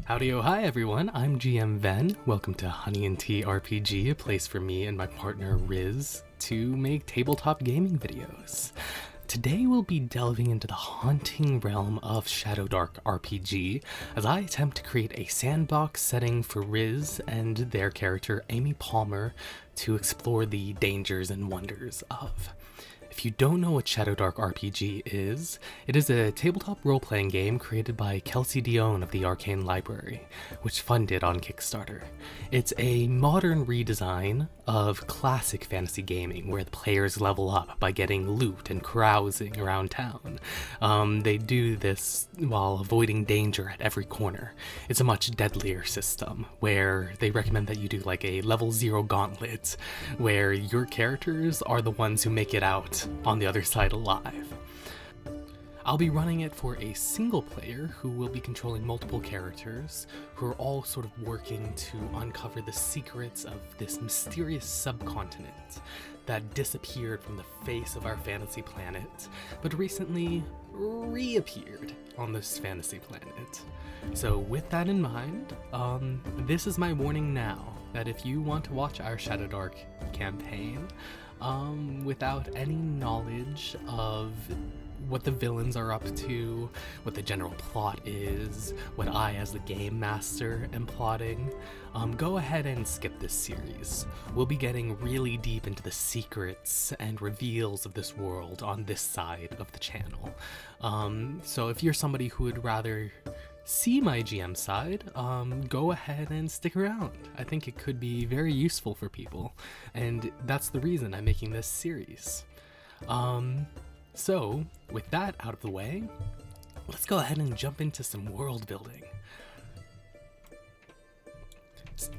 Howdy oh hi everyone, I'm GM Ven. Welcome to Honey and Tea RPG, a place for me and my partner Riz to make tabletop gaming videos. Today we'll be delving into the haunting realm of Shadowdark RPG as I attempt to create a sandbox setting for Riz and their character Amy Palmer to explore the dangers and wonders of. If you don't know what Shadowdark RPG is, it is a tabletop role-playing game created by Kelsey Dione of the Arcane Library, which funded on Kickstarter. It's a modern redesign of classic fantasy gaming where the players level up by getting loot and carousing around town. They do this while avoiding danger at every corner. It's a much deadlier system where they recommend that you do like a level 0 gauntlet where your characters are the ones who make it out on the other side alive. I'll be running it for a single player who will be controlling multiple characters who are all sort of working to uncover the secrets of this mysterious subcontinent that disappeared from the face of our fantasy planet, but recently reappeared on this fantasy planet. So with that in mind, this is my warning now that if you want to watch our Shadowdark campaign, without any knowledge of what the villains are up to, what the general plot is, what I as the game master am plotting, go ahead and skip this series. We'll be getting really deep into the secrets and reveals of this world on this side of the channel. So if you're somebody who would rather see my GM side, go ahead and stick around. I think it could be very useful for people, and that's the reason I'm making this series. So with that out of the way, let's go ahead and jump into some world building.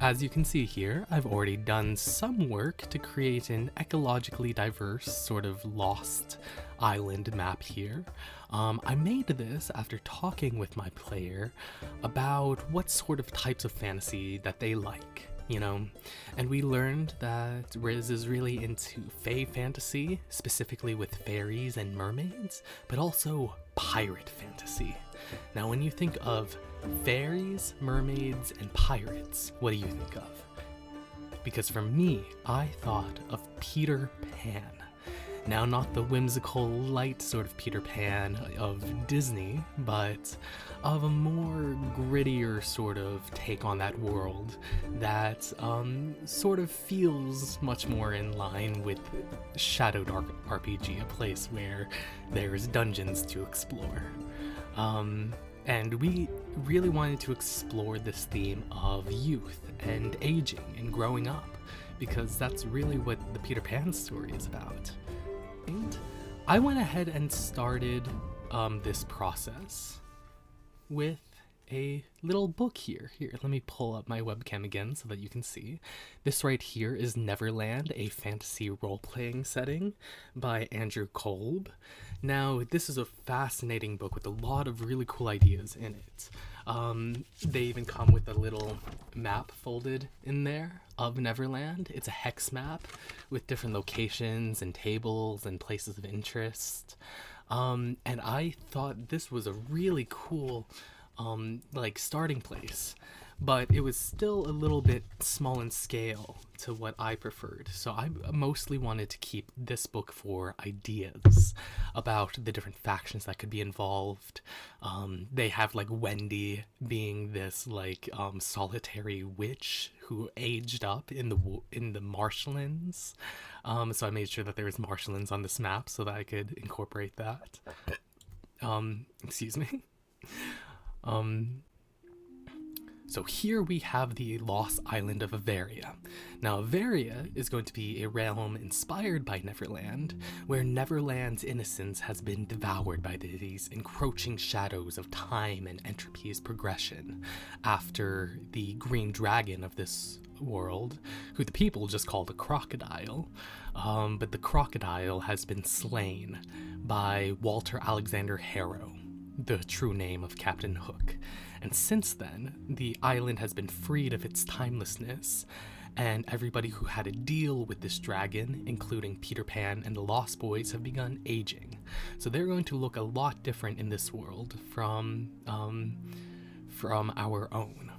As you can see here, I've already done some work to create an ecologically diverse, sort of lost island map here. I made this after talking with my player about what sort of types of fantasy that they like, you know, and we learned that Riz is really into fae fantasy, specifically with fairies and mermaids, but also pirate fantasy. Now, when you think of fairies, mermaids, and pirates, what do you think of? Because for me, I thought of Peter Pan. Now, not the whimsical, light sort of Peter Pan of Disney, but of a more grittier sort of take on that world that sort of feels much more in line with Shadowdark RPG, a place where there's dungeons to explore. And we really wanted to explore this theme of youth and aging and growing up, because that's really what the Peter Pan story is about. And I went ahead and started this process with a little book here. Here, let me pull up my webcam again so that you can see. This right here is Neverland, a fantasy role-playing setting by Andrew Kolb. Now, this is a fascinating book with a lot of really cool ideas in it. They even come with a little map folded in there of Neverland. It's a hex map with different locations and tables and places of interest. And I thought this was a really cool like starting place, but it was still a little bit small in scale to what I preferred. So I mostly wanted to keep this book for ideas about the different factions that could be involved. They have like Wendy being this like solitary witch who aged up in the marshlands. So I made sure that there was marshlands on this map so that I could incorporate that. Excuse me. So here we have the lost island of Averia. Now, Averia is going to be a realm inspired by Neverland, where Neverland's innocence has been devoured by these encroaching shadows of time and entropy's progression after the green dragon of this world, who the people just call the crocodile, but the crocodile has been slain by Walter Alexander Harrow, the true name of Captain Hook. And since then, the island has been freed of its timelessness, and everybody who had to deal with this dragon, including Peter Pan and the Lost Boys, have begun aging. So they're going to look a lot different in this world from from our own.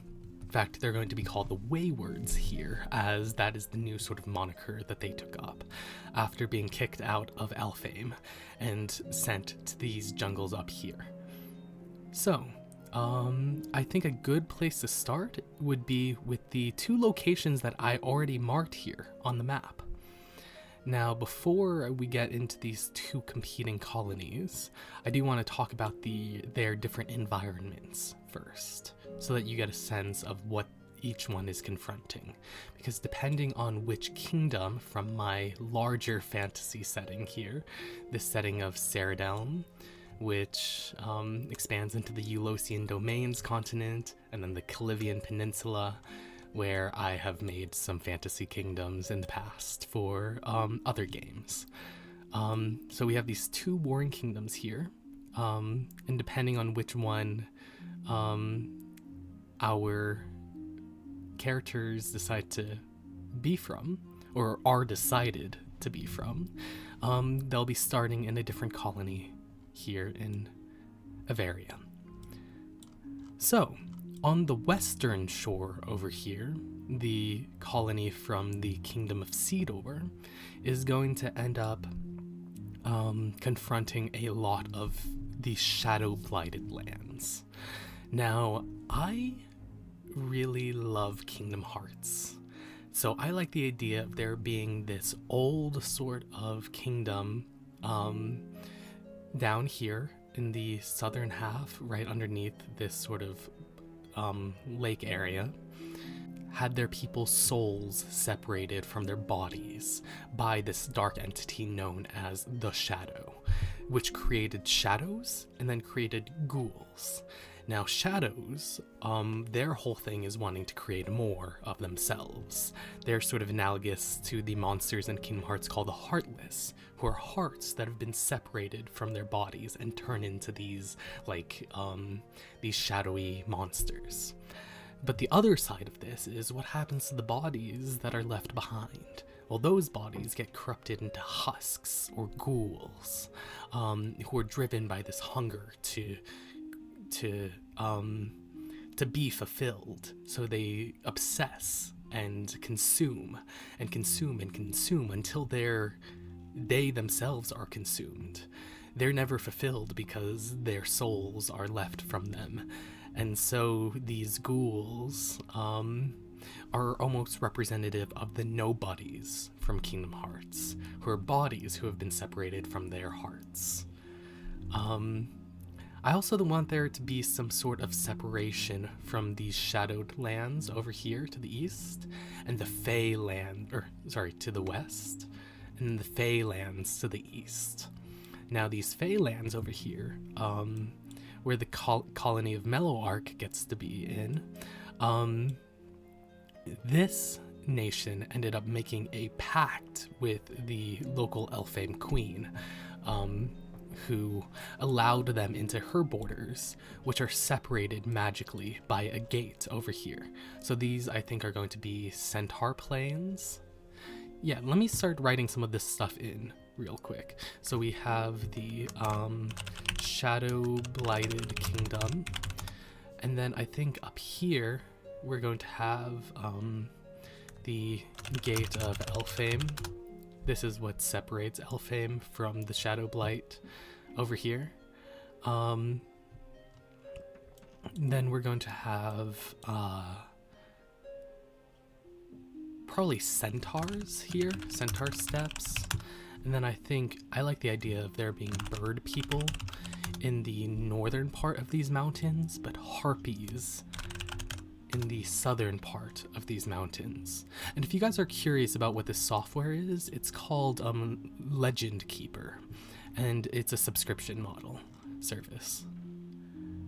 In fact, they're going to be called the Waywards here, as that is the new sort of moniker that they took up after being kicked out of Elfame and sent to these jungles up here. So, I think a good place to start would be with the 2 locations that I already marked here on the map. Now, before we get into these 2 competing colonies, I do want to talk about their different environments first, so that you get a sense of what each one is confronting. Because depending on which kingdom from my larger fantasy setting here, this setting of Ceradelm, which expands into the Eulosian Domains continent, and then the Calivian Peninsula, where I have made some fantasy kingdoms in the past for other games. So we have these 2 warring kingdoms here, and depending on which one our characters decide to be from, or are decided to be from, they'll be starting in a different colony here in Averia. So, on the western shore over here, the colony from the Kingdom of Cedor is going to end up confronting a lot of the shadow-blighted lands. Now, I really love Kingdom Hearts, so I like the idea of there being this old sort of kingdom down here in the southern half, right underneath this sort of lake area, had their people's souls separated from their bodies by this dark entity known as the Shadow, which created shadows and then created ghouls. Now, shadows, their whole thing is wanting to create more of themselves. They're sort of analogous to the monsters in Kingdom Hearts called the Heartless, who are hearts that have been separated from their bodies and turn into these, these shadowy monsters. But the other side of this is what happens to the bodies that are left behind. Well, those bodies get corrupted into husks or ghouls, who are driven by this hunger to be fulfilled. So they obsess and consume and consume and consume until they themselves are consumed. They're never fulfilled because their souls are left from them. And so these ghouls are almost representative of the nobodies from Kingdom Hearts, who are bodies who have been separated from their hearts. I also want there to be some sort of separation from these shadowed lands over here to the east, and the Fey land, to the west, and the Fey lands to the east. Now these Fey lands over here, where the colony of Mellowark gets to be in, this nation ended up making a pact with the local Elfame queen, who allowed them into her borders, which are separated magically by a gate over here. So these, I think, are going to be Centaur Plains. Yeah, let me start writing some of this stuff in real quick. So we have the Shadow Blighted Kingdom, and then I think up here we're going to have the Gate of Elfame. This is what separates Elfame from the Shadow Blight over here. Then we're going to have probably centaurs here, centaur steps. And then I think I like the idea of there being bird people in the northern part of these mountains, but harpies in the southern part of these mountains. And if you guys are curious about what this software is, it's called Legend Keeper, and it's a subscription model service.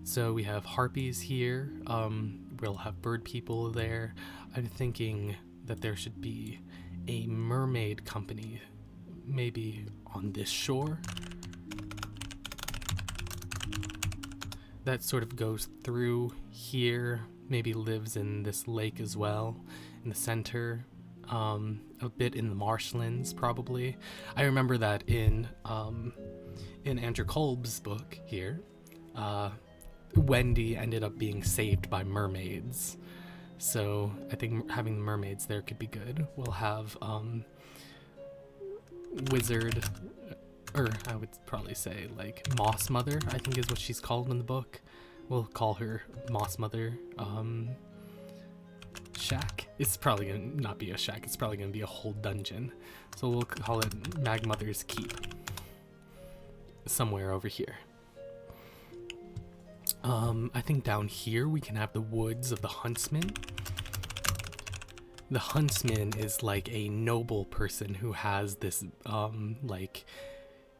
So we have harpies here, we'll have bird people there. I'm thinking that there should be a mermaid company, maybe on this shore, that sort of goes through here, maybe lives in this lake as well, in the center, a bit in the marshlands probably. I remember that in Andrew Kolb's book here, Wendy ended up being saved by mermaids. So I think having the mermaids there could be good. We'll have wizard, or I would probably say like Moss Mother, I think is what she's called in the book. We'll call her Moss Mother. Shack. It's probably gonna not be a shack, it's probably gonna be a whole dungeon. So we'll call it Magmother's Keep. Somewhere over here. I think down here we can have the Woods of the Huntsman. The Huntsman is like a noble person who has this, like,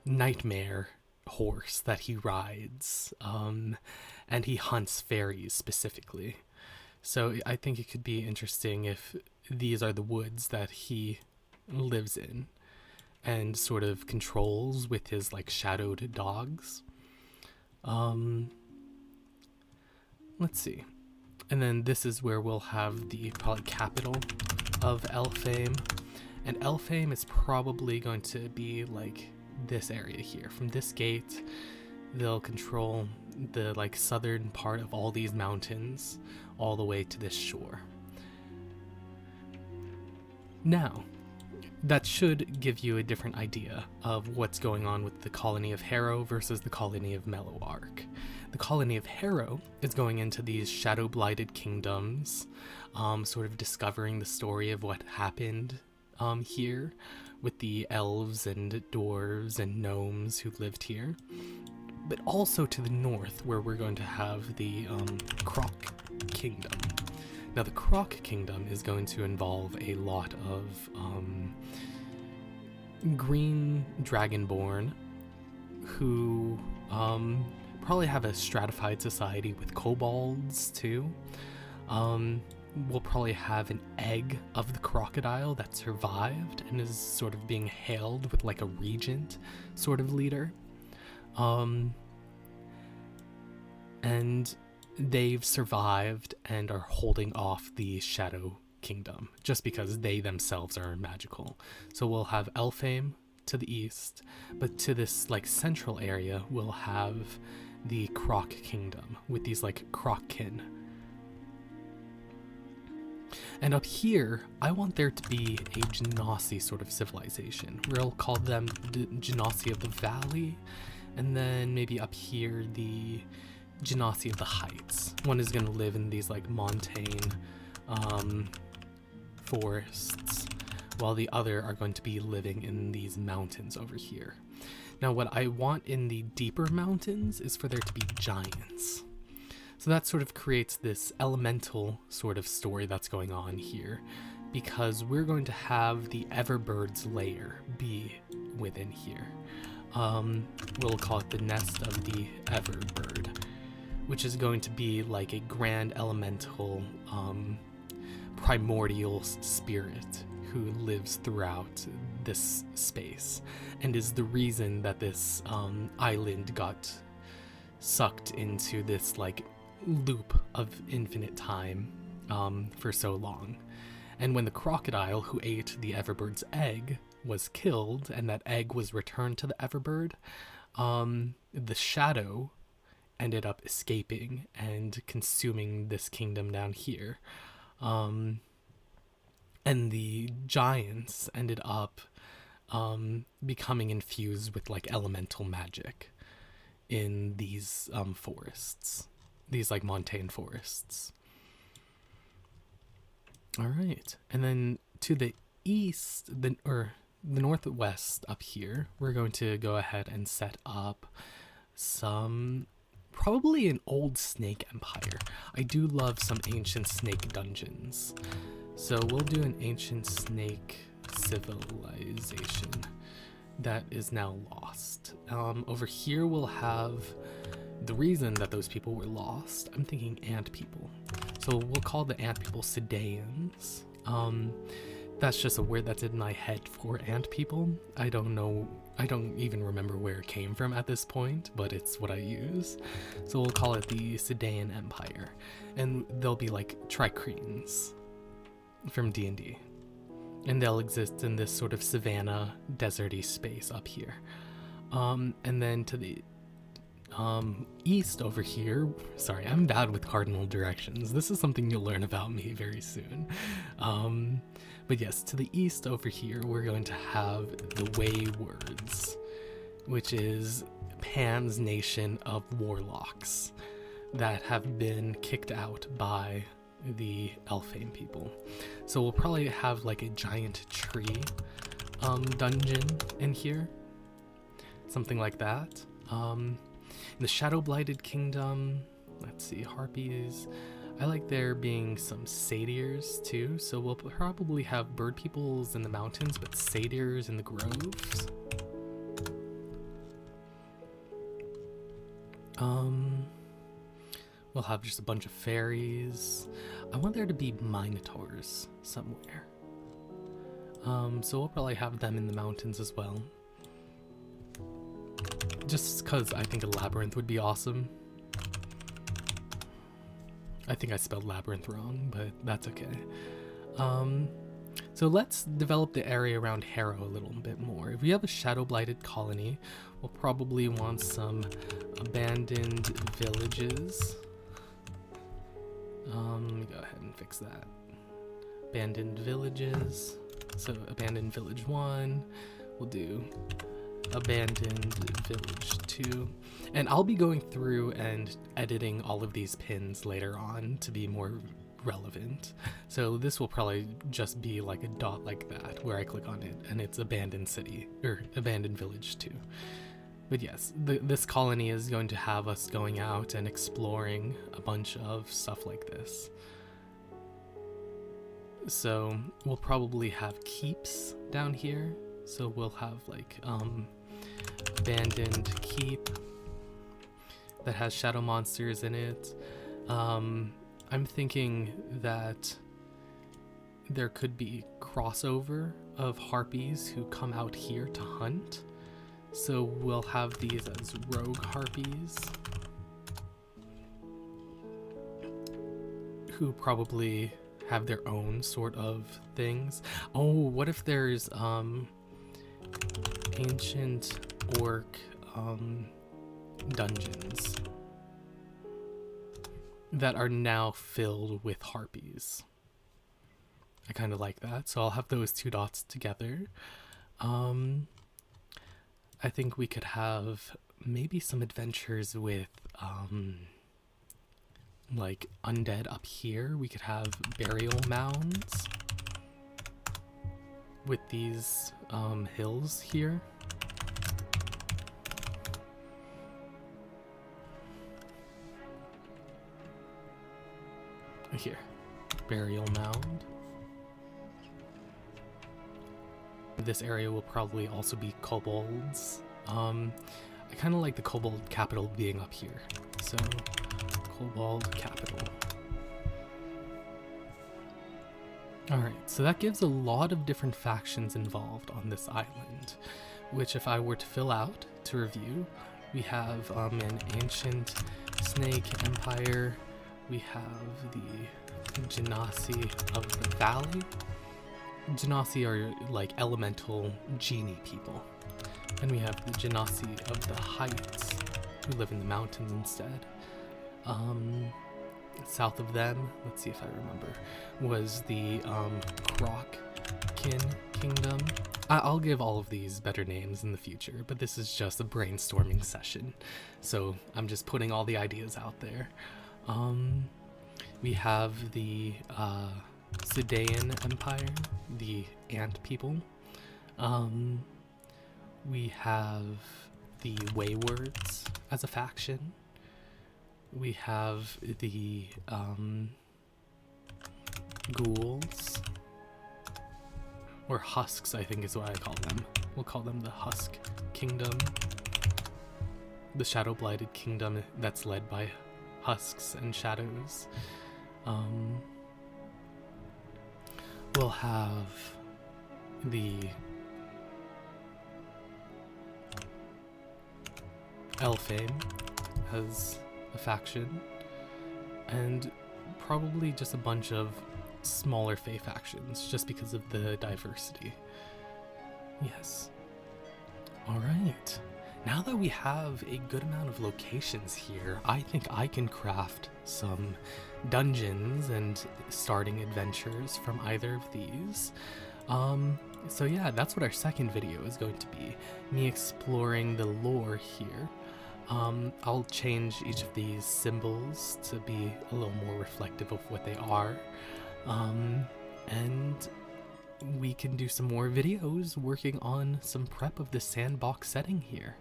nightmare horse that he rides, and he hunts fairies specifically. So I think it could be interesting if these are the woods that he lives in and sort of controls with his, like, shadowed dogs. Let's see. And then this is where we'll have the probably capital of Elfame. And Elfame is probably going to be like this area here. From this gate, they'll control the like southern part of all these mountains all the way to this shore. Now, that should give you a different idea of what's going on with the colony of Harrow versus the colony of Mellowark. The colony of Harrow is going into these shadow-blighted kingdoms, sort of discovering the story of what happened here with the elves and dwarves and gnomes who lived here. But also to the north, where we're going to have the Croc Kingdom. Now, the Croc Kingdom is going to involve a lot of green dragonborn who probably have a stratified society with kobolds too. We'll probably have an egg of the crocodile that survived and is sort of being hailed with like a regent sort of leader. And they've survived and are holding off the Shadow Kingdom just because they themselves are magical. So we'll have Elfame to the east, but to this like central area we'll have the Croc Kingdom with these like Crockin. And up here, I want there to be a Genasi sort of civilization. We'll call them the Genasi of the Valley, and then maybe up here the Genasi of the Heights. One is going to live in these like montane forests, while the other are going to be living in these mountains over here. Now, what I want in the deeper mountains is for there to be giants. So that sort of creates this elemental sort of story that's going on here, because we're going to have the Everbird's lair be within here. We'll call it the Nest of the Everbird, which is going to be like a grand elemental primordial spirit who lives throughout this space and is the reason that this island got sucked into this like loop of infinite time for so long. And when the crocodile who ate the Everbird's egg was killed and that egg was returned to the Everbird, the shadow ended up escaping and consuming this kingdom down here. And the giants ended up becoming infused with like elemental magic in these forests, these like montane forests. All right, and then to the east, the northwest up here, we're going to go ahead and set up some, probably an old snake empire. I do love some ancient snake dungeons. So we'll do an ancient snake civilization that is now lost. Over here we'll have the reason that those people were lost. I'm thinking ant people. So we'll call the ant people Sedaeans. That's just a word that's in my head for ant people. I don't know, I don't even remember where it came from at this point, but it's what I use. So we'll call it the Sedaean Empire. And they'll be like Tricreans from D&D. And they'll exist in this sort of savanna, deserty space up here. And then to the east over here, sorry, I'm bad with cardinal directions. This is something you'll learn about me very soon. But yes, to the east over here, we're going to have the Waywards, which is Pan's nation of warlocks that have been kicked out by the Elfhame people. So we'll probably have like a giant tree dungeon in here, something like that. In the Shadow Blighted Kingdom, let's see, harpies. I like there being some satyrs too, so we'll probably have bird peoples in the mountains, but satyrs in the groves. We'll have just a bunch of fairies. I want there to be minotaurs somewhere. So we'll probably have them in the mountains as well. Just because I think a labyrinth would be awesome. I think I spelled labyrinth wrong, but that's okay. So let's develop the area around Harrow a little bit more. If we have a Shadow Blighted colony, we'll probably want some abandoned villages. Let me go ahead and fix that. Abandoned villages. So abandoned village 1, we'll do abandoned village 2, and I'll be going through and editing all of these pins later on to be more relevant. So this will probably just be like a dot like that where I click on it and it's abandoned city or abandoned village 2. But yes, this colony is going to have us going out and exploring a bunch of stuff like this. So we'll probably have keeps down here. So we'll have like abandoned keep that has shadow monsters in it. I'm thinking that there could be crossover of harpies who come out here to hunt. So we'll have these as rogue harpies who probably have their own sort of things. Oh, what if there's ancient orc dungeons that are now filled with harpies? I kind of like that, so I'll have those two dots together. I think we could have maybe some adventures with like undead up here. We could have burial mounds with these hills here. Here, burial mound. This area will probably also be kobolds. I kind of like the kobold capital being up here. So, kobold capital. Alright, so that gives a lot of different factions involved on this island, which if I were to fill out to review, we have an ancient snake empire, we have the Genasi of the Valley. Genasi are like elemental genie people. And we have the Genasi of the Heights, who live in the mountains instead. South of them, let's see if I remember, was the Krokkin Kingdom. I'll give all of these better names in the future, but this is just a brainstorming session, so I'm just putting all the ideas out there. We have the Sudaean Empire, the Ant people. We have the Waywards as a faction. We have the Ghouls, or Husks, I think is what I call them. We'll call them the Husk Kingdom. The Shadow Blighted Kingdom that's led by Husks and Shadows. We'll have the Elfhame as a faction, and probably just a bunch of smaller Fae factions, just because of the diversity. Yes. Alright. now that we have a good amount of locations here, I think I can craft some dungeons and starting adventures from either of these. So yeah, that's what our second video is going to be, me exploring the lore here. I'll change each of these symbols to be a little more reflective of what they are, and we can do some more videos working on some prep of the sandbox setting here.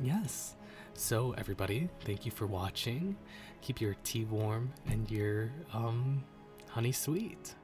Yes. So everybody, thank you for watching. Keep your tea warm and your honey sweet.